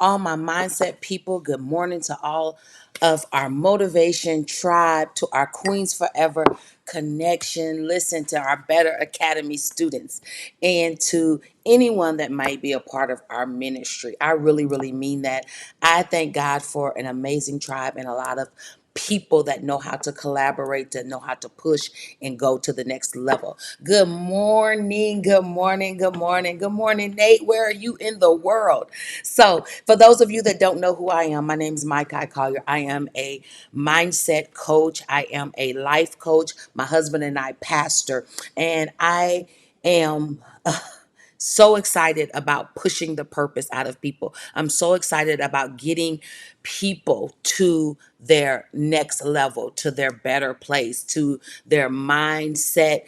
all my mindset people. Good morning to all of our motivation tribe, to our Queens Forever connection. Listen to our Better Academy students and to anyone that might be a part of our ministry. I really, really mean that. I thank God for an amazing tribe and a lot of people that know how to collaborate, that know how to push and go to the next level. Good morning, good morning, good morning, good morning, Nate. Where are you in the world? So, for those of you that don't know who I am, my name is Mike Collier. I am a mindset coach, I am a life coach. My husband and I pastor, and I am so excited about pushing the purpose out of people. I'm so excited about getting people to their next level, to their better place, to their mindset,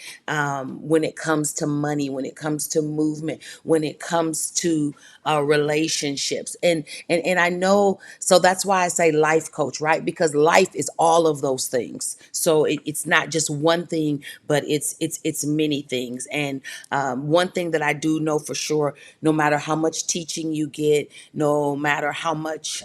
when it comes to money, when it comes to movement, when it comes to relationships. And I know, so that's why I say life coach, right? Because life is all of those things. So it's not just one thing, but it's many things. And one thing that I do know for sure, no matter how much teaching you get, no matter how much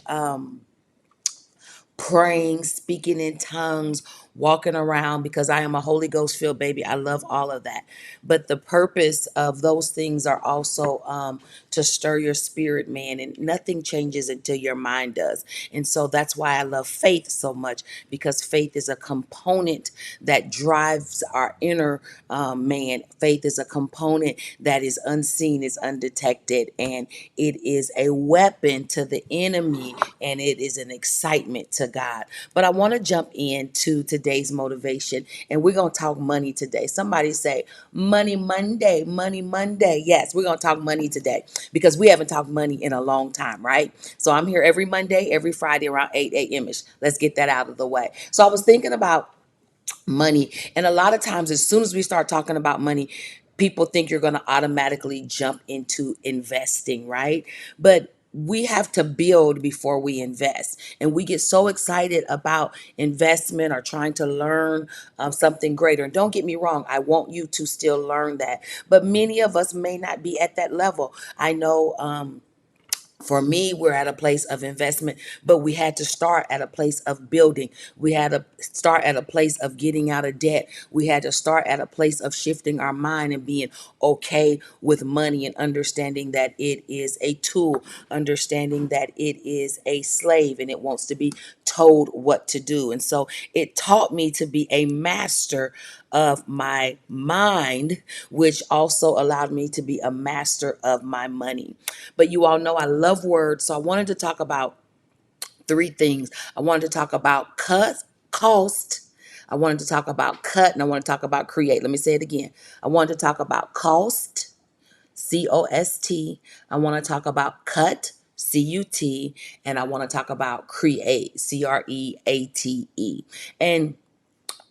praying, speaking in tongues, walking around, because I am a Holy Ghost filled baby. I love all of that. But the purpose of those things are also to stir your spirit, man, and nothing changes until your mind does. And so that's why I love faith so much, because faith is a component that drives our inner man. Faith is a component that is unseen, is undetected, and it is a weapon to the enemy, and it is an excitement to God. But I want to jump into today's motivation, and we're going to talk money today. Somebody say, Money Monday, Money Monday. Yes, we're going to talk money today because we haven't talked money in a long time, right? So I'm here every Monday, every Friday around 8 a.m.ish. Let's get that out of the way. So I was thinking about money, and a lot of times, as soon as we start talking about money, people think you're going to automatically jump into investing, right? But we have to build before we invest. And we get so excited about investment or trying to learn something greater. And don't get me wrong, I want you to still learn that. But many of us may not be at that level. I know. For me, we're at a place of investment, but we had to start at a place of building. We had to start at a place of getting out of debt. We had to start at a place of shifting our mind and being okay with money and understanding that it is a tool, understanding that it is a slave and it wants to be told what to do. And so it taught me to be a master of my mind, which also allowed me to be a master of my money. But you all know I love words, so I wanted to talk about three things. I wanted to talk about cost. I wanted to talk about cut, and I want to talk about create. Let me say it again. I wanted to talk about cost, COST. I want to talk about cut, CUT, and I want to talk about create, CREATE. And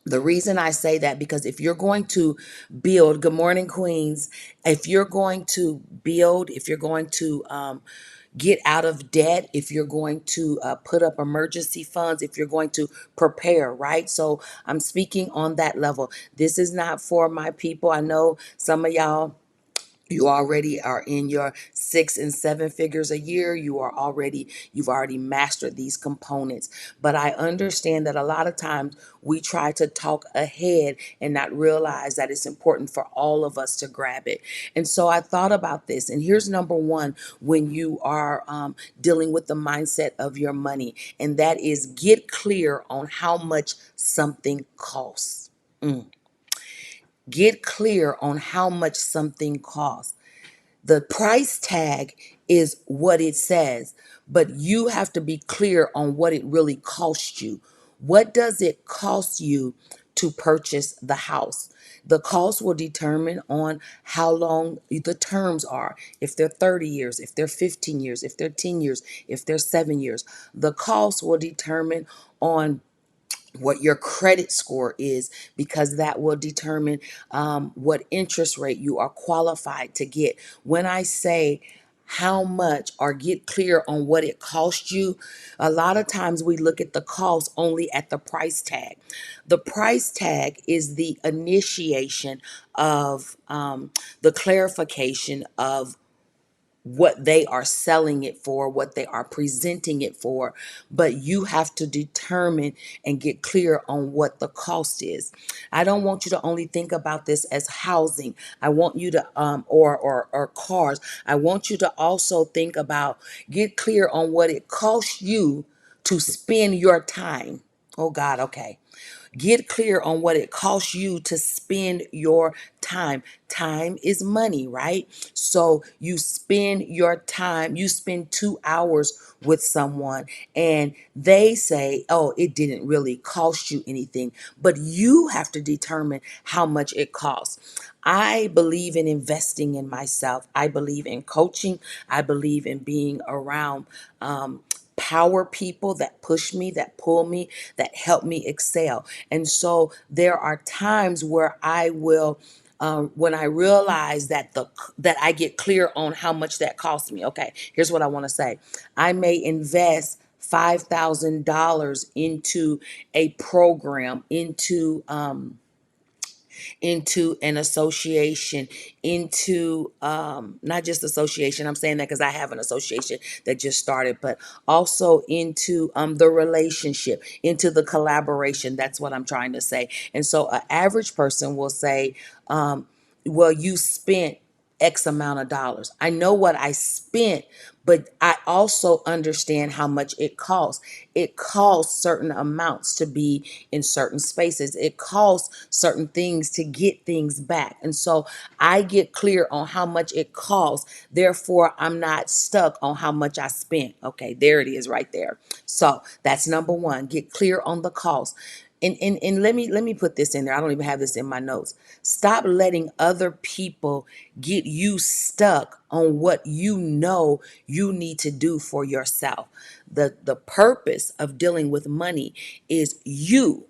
the reason I say that, because if you're going to build, good morning, Queens, if you're going to build, if you're going to get out of debt, if you're going to put up emergency funds, if you're going to prepare, right? So I'm speaking on that level. This is not for my people. I know some of y'all, you already are in your 6 and 7 figures a year. You've already mastered these components. But I understand that a lot of times we try to talk ahead and not realize that it's important for all of us to grab it. And so I thought about this. And here's number one when you are dealing with the mindset of your money, and that is get clear on how much something costs. Get clear on how much something costs. The price tag is what it says, but you have to be clear on what it really costs you. What does it cost you to purchase the house? The cost will determine on how long the terms are. If they're 30 years, if they're 15 years, if they're 10 years, if they're 7 years. The cost will determine on what your credit score is, because that will determine what interest rate you are qualified to get. When I say how much or get clear on what it costs you, a lot of times we look at the cost only at the price tag. The price tag is the initiation of the clarification of what they are selling it for, what they are presenting it for, but you have to determine and get clear on what the cost is. I don't want you to only think about this as housing. I want you to or cars. I want you to also think about, get clear on what it costs you to spend your time. Oh God, okay. Get clear on what it costs you to spend your time. Time is money, right? So you spend your time, you spend 2 hours with someone and they say, oh, it didn't really cost you anything, but you have to determine how much it costs. I believe in investing in myself. I believe in coaching. I believe in being around power people that push me, that pull me, that help me excel. And so there are times where I will, when I realize that I get clear on how much that costs me. Okay, here's what I want to say. I may invest $5,000 into a program, into an association, into not just association, I'm saying that because I have an association that just started, but also into the relationship, into the collaboration. That's what I'm trying to say. And so an average person will say, well, you spent X amount of dollars. I know what I spent, but I also understand how much it costs. It costs certain amounts to be in certain spaces. It costs certain things to get things back. And so I get clear on how much it costs. Therefore, I'm not stuck on how much I spent. Okay, there it is right there. So that's number one. Get clear on the cost. And let me put this in there. I don't even have this in my notes. Stop letting other people get you stuck on what you know you need to do for yourself. The purpose of dealing with money is you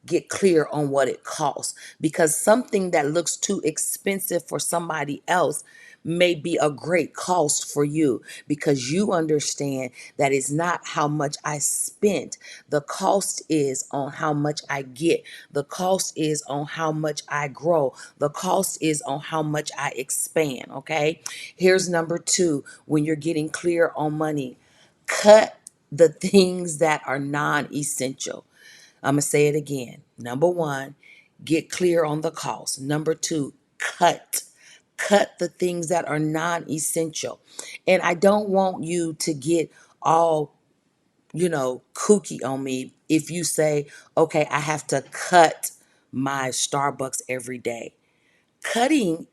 get clear on what it costs, because something that looks too expensive for somebody else may be a great cost for you, because you understand that it's not how much I spent. The cost is on how much I get. The cost is on how much I grow. The cost is on how much I expand. Okay. Here's number two. When you're getting clear on money, cut the things that are non-essential. I'm going to say it again. Number one, get clear on the cost. Number two, cut. Cut the things that are non essential. And I don't want you to get all, kooky on me if you say, okay, I have to cut my Starbucks every day. Cutting,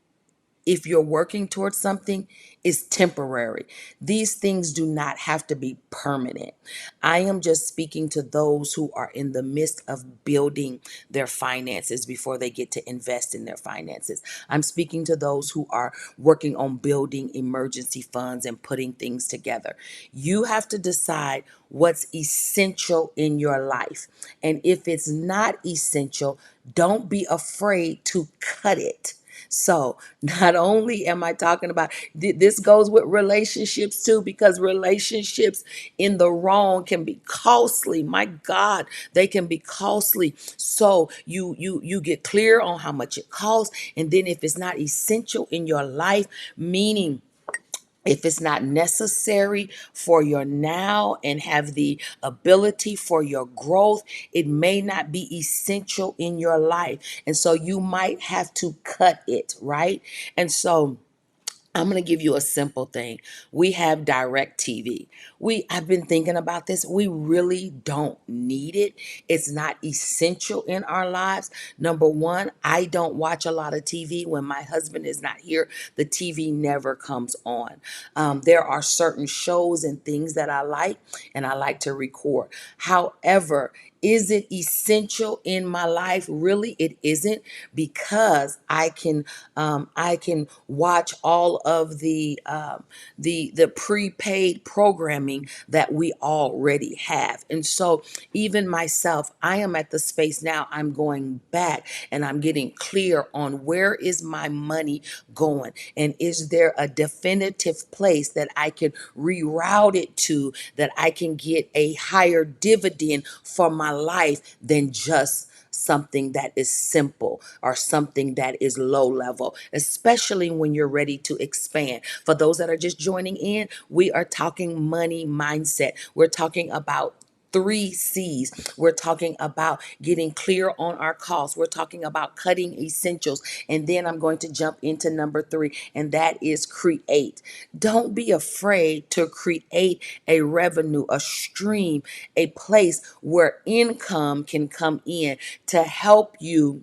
if you're working towards something, is temporary. These things do not have to be permanent. I am just speaking to those who are in the midst of building their finances before they get to invest in their finances. I'm speaking to those who are working on building emergency funds and putting things together. You have to decide what's essential in your life. And if it's not essential, don't be afraid to cut it. So, not only am I talking about this goes with relationships too, because relationships in the wrong can be costly. My God, they can be costly. So you get clear on how much it costs, and then if it's not essential in your life, meaning if it's not necessary for your now and have the ability for your growth, it may not be essential in your life. And so you might have to cut it, right? And so I'm going to give you a simple thing. We have direct TV. I've been thinking about this. We really don't need it. It's not essential in our lives. Number one, I don't watch a lot of TV. When my husband is not here, the TV never comes on. There are certain shows and things that I like, and I like to record. However, is it essential in my life? Really, it isn't, because I can watch all of the prepaid programming that we already have. And so even myself, I am at the space now, I'm going back and I'm getting clear on where is my money going, and is there a definitive place that I can reroute it to, that I can get a higher dividend for my life than just something that is simple or something that is low level, especially when you're ready to expand. For those that are just joining in, we are talking money mindset. We're talking about three C's. We're talking about getting clear on our costs. We're talking about cutting essentials. And then I'm going to jump into number three, and that is create. Don't be afraid to create a revenue, a stream, a place where income can come in to help you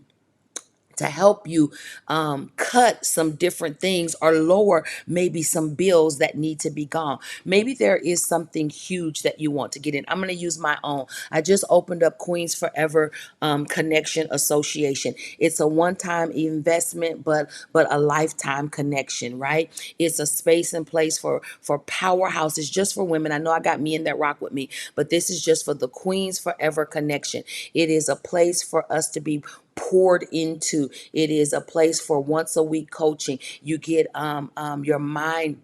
cut some different things or lower maybe some bills that need to be gone. Maybe there is something huge that you want to get in. I'm going to use my own. I just opened up Queens Forever Connection Association. It's a one-time investment, but a lifetime connection, right? It's a space and place for powerhouses, just for women. I know I got men that rock with me, but this is just for the Queens Forever Connection. It is a place for us to be poured into. It is a place for once a week coaching. You get your mind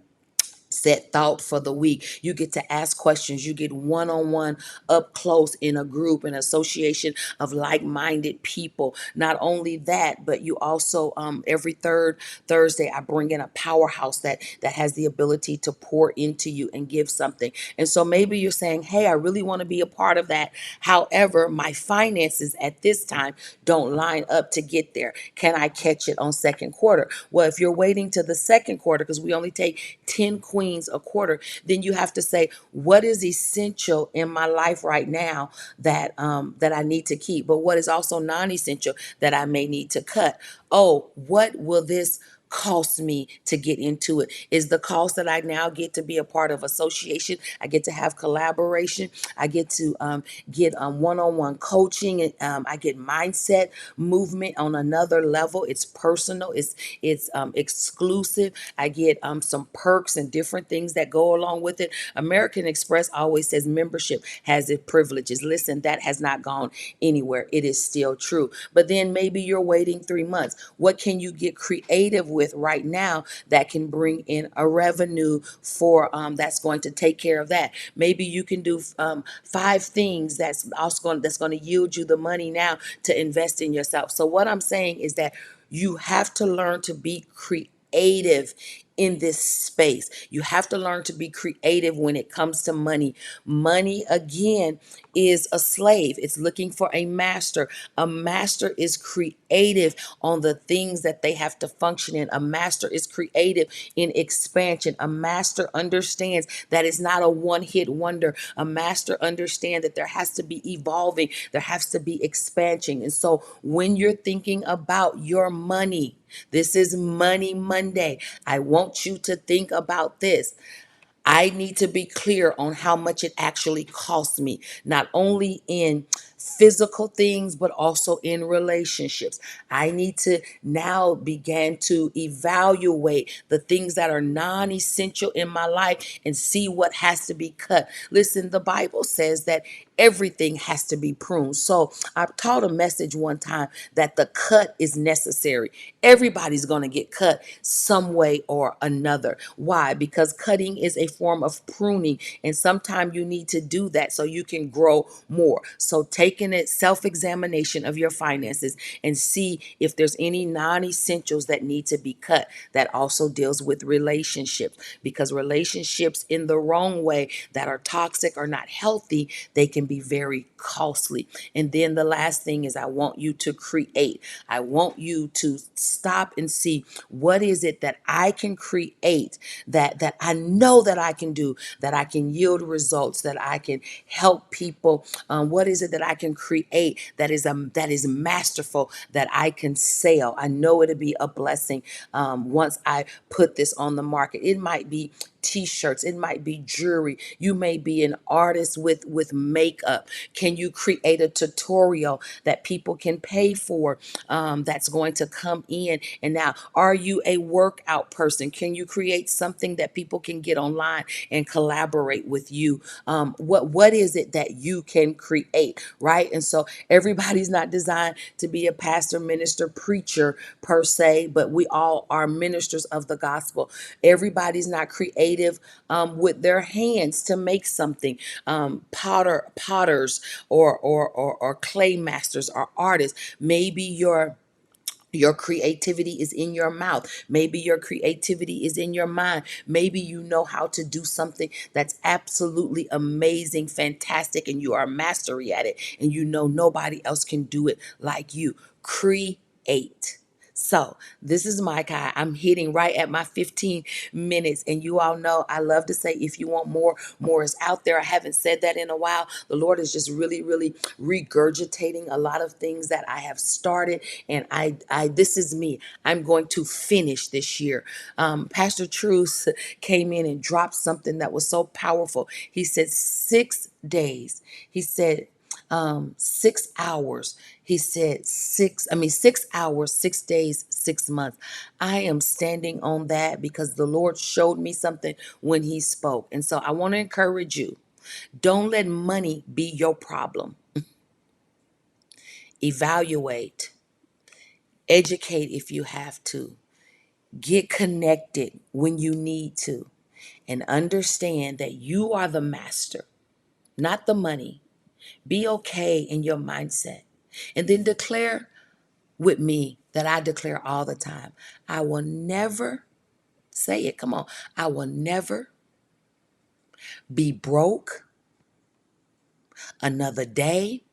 set thought for the week. You get to ask questions. You get one-on-one up close in a group, an association of like-minded people. Not only that, but you also every third Thursday I bring in a powerhouse that has the ability to pour into you and give something. And so maybe you're saying, hey, I really want to be a part of that. However, my finances at this time don't line up to get there. Can I catch it on second quarter? Well, if you're waiting to the second quarter, because we only take 10 queens a quarter, then you have to say, what is essential in my life right now that I need to keep, but what is also non-essential that I may need to cut? Oh, what will this cost me to get into it? Is the cost that I now get to be a part of association? I get to have collaboration. I get to get one-on-one coaching, and I get mindset movement on another level. It's personal. It's exclusive. I get some perks and different things that go along with it. American Express always says membership has its privileges. Listen, that has not gone anywhere. It is still true. But then maybe you're waiting 3 months. What can you get creative with right now that can bring in a revenue for that's going to take care of that? Maybe you can do 5 things that's going to yield you the money now to invest in yourself. So what I'm saying is that you have to learn to be creative in this space. You have to learn to be creative when it comes to money. Money, again, is a slave. It's looking for a master. A master is creative on the things that they have to function in. A master is creative in expansion. A master understands that it's not a one-hit wonder. A master understands that there has to be evolving. There has to be expansion. And so when you're thinking about your money, this is Money Monday. I want you to think about this. I need to be clear on how much it actually costs me, not only in physical things, but also in relationships. I need to now begin to evaluate the things that are non-essential in my life and see what has to be cut. Listen, the Bible says that everything has to be pruned. So I taught a message one time that the cut is necessary. Everybody's going to get cut some way or another. Why? Because cutting is a form of pruning, and sometimes you need to do that so you can grow more. So taking a self-examination of your finances and see if there's any non-essentials that need to be cut. That also deals with relationships, because relationships in the wrong way that are toxic or not healthy, they can be very costly. And then the last thing is I want you to create. I want you to stop and see what is it that I can create that I know that I can do, that I can yield results, that I can help people. What is it that I can create that is masterful, that I can sell? I know it'll be a blessing once I put this on the market. It might be t-shirts, it might be jewelry. You may be an artist with makeup. Can you create a tutorial that people can pay for, that's going to come in? And now, are you a workout person? Can you create something that people can get online and collaborate with you? What is it that you can create right? And so everybody's not designed to be a pastor, minister, preacher per se, but we all are ministers of the gospel. Everybody's not creative with their hands to make something. Potters or clay masters or artists. Maybe your creativity is in your mouth. Maybe your creativity is in your mind. Maybe you know how to do something that's absolutely amazing, fantastic, and you are a mastery at it, and you know nobody else can do it like you. Create. So this is my Kai. I'm hitting right at my 15 minutes. And you all know I love to say, if you want more, more is out there. I haven't said that in a while. The Lord is just really, really regurgitating a lot of things that I have started. And this is me. I'm going to finish this year. Pastor Truth came in and dropped something that was so powerful. He said 6 days. He said 6 hours. He said 6 hours, 6 days, 6 months. I am standing on that because the Lord showed me something when he spoke. And so I want to encourage you. Don't let money be your problem. Evaluate, educate if you have to, get connected when you need to, and understand that you are the master, not the money. Be okay in your mindset. And then declare with me that I declare all the time. I will never, say it, come on. I will never be broke another day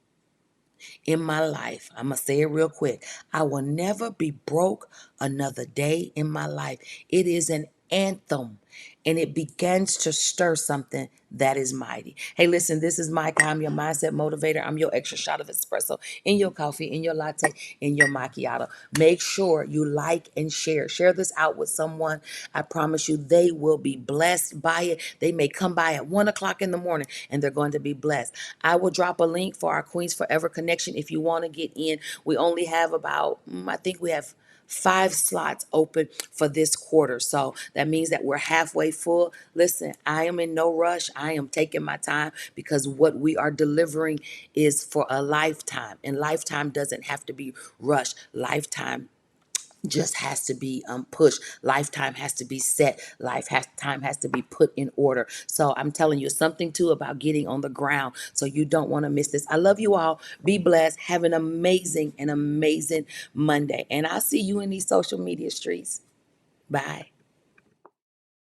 in my life. I'm going to say it real quick. I will never be broke another day in my life. It is an anthem, and it begins to stir something that is mighty. Hey, listen, this is Mike. I'm your mindset motivator. I'm your extra shot of espresso in your coffee, in your latte, in your macchiato. Make sure you like and share. Share this out with someone. I promise you they will be blessed by it. They may come by at 1 o'clock in the morning and they're going to be blessed. I will drop a link for our Queens Forever connection if you want to get in. We only have about, I think we have 5 slots open for this quarter. So that means that we're halfway full. Listen, I am in no rush. I am taking my time because what we are delivering is for a lifetime. And lifetime doesn't have to be rushed. Lifetime just has to be pushed. Lifetime has to be set. Time has to be put in order. So I'm telling you something too about getting on the ground. So you don't want to miss this. I love you all. Be blessed. Have an amazing Monday. And I'll see you in these social media streets. Bye.